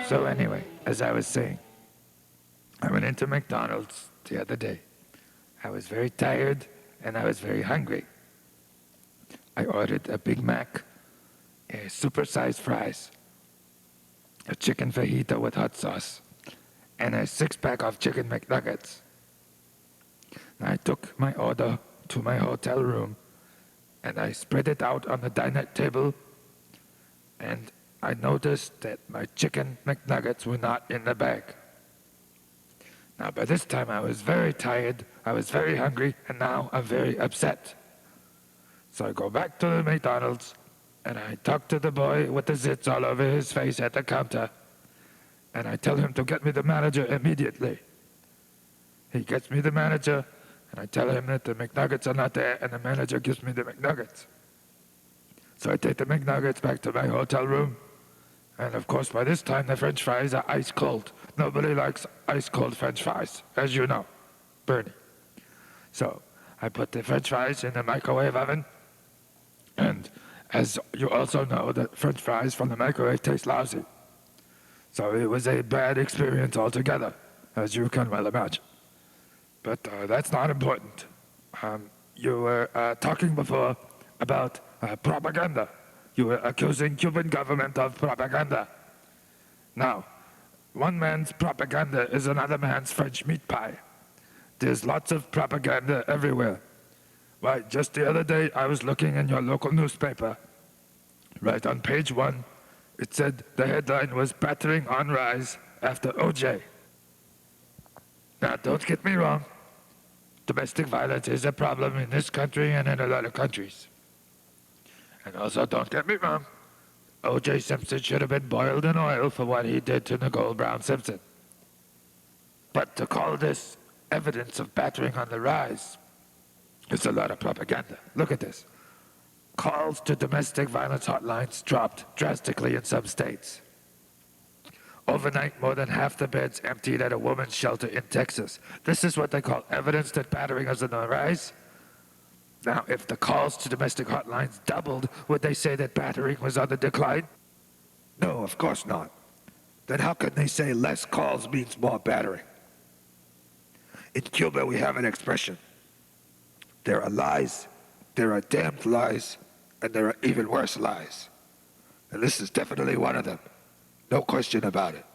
So anyway, as I was saying, I went into McDonald's the other day. I was very tired and I was very hungry. I ordered a Big Mac, a super-sized fries, a chicken fajita with hot sauce, and a six-pack of chicken McNuggets. I took my order to my hotel room and I spread it out on the dinette table, and I noticed that my chicken McNuggets were not in the bag. Now, by this time, I was very tired, I was very hungry, and now I'm very upset. So I go back to the McDonald's, and I talk to the boy with the zits all over his face at the counter, and I tell him to get me the manager immediately. He gets me the manager, and I tell him that the McNuggets are not there, and the manager gives me the McNuggets. So I take the McNuggets back to my hotel room, and of course, by this time, the French fries are ice cold. Nobody likes ice cold French fries, as you know, Bernie. So I put the French fries in the microwave oven, and as you also know, the French fries from the microwave taste lousy. So it was a bad experience altogether, as you can well imagine. But that's not important. You were talking before about propaganda. You were accusing Cuban government of propaganda. Now, one man's propaganda is another man's French meat pie. There's lots of propaganda everywhere. Why, just the other day I was looking in your local newspaper. Right on page 1, it said the headline was "Battering on Rise After OJ." Now, don't get me wrong. Domestic violence is a problem in this country and in a lot of countries. And also, don't get me wrong, O.J. Simpson should have been boiled in oil for what he did to Nicole Brown Simpson. But to call this evidence of battering on the rise is a lot of propaganda. Look at this. Calls to domestic violence hotlines dropped drastically in some states. Overnight, more than half the beds emptied at a woman's shelter in Texas. This is what they call evidence that battering is on the rise? Now, if the calls to domestic hotlines doubled, would they say that battering was on the decline? No, of course not. Then how can they say less calls means more battering? In Cuba, we have an expression. There are lies, there are damned lies, and there are even worse lies. And this is definitely one of them. No question about it.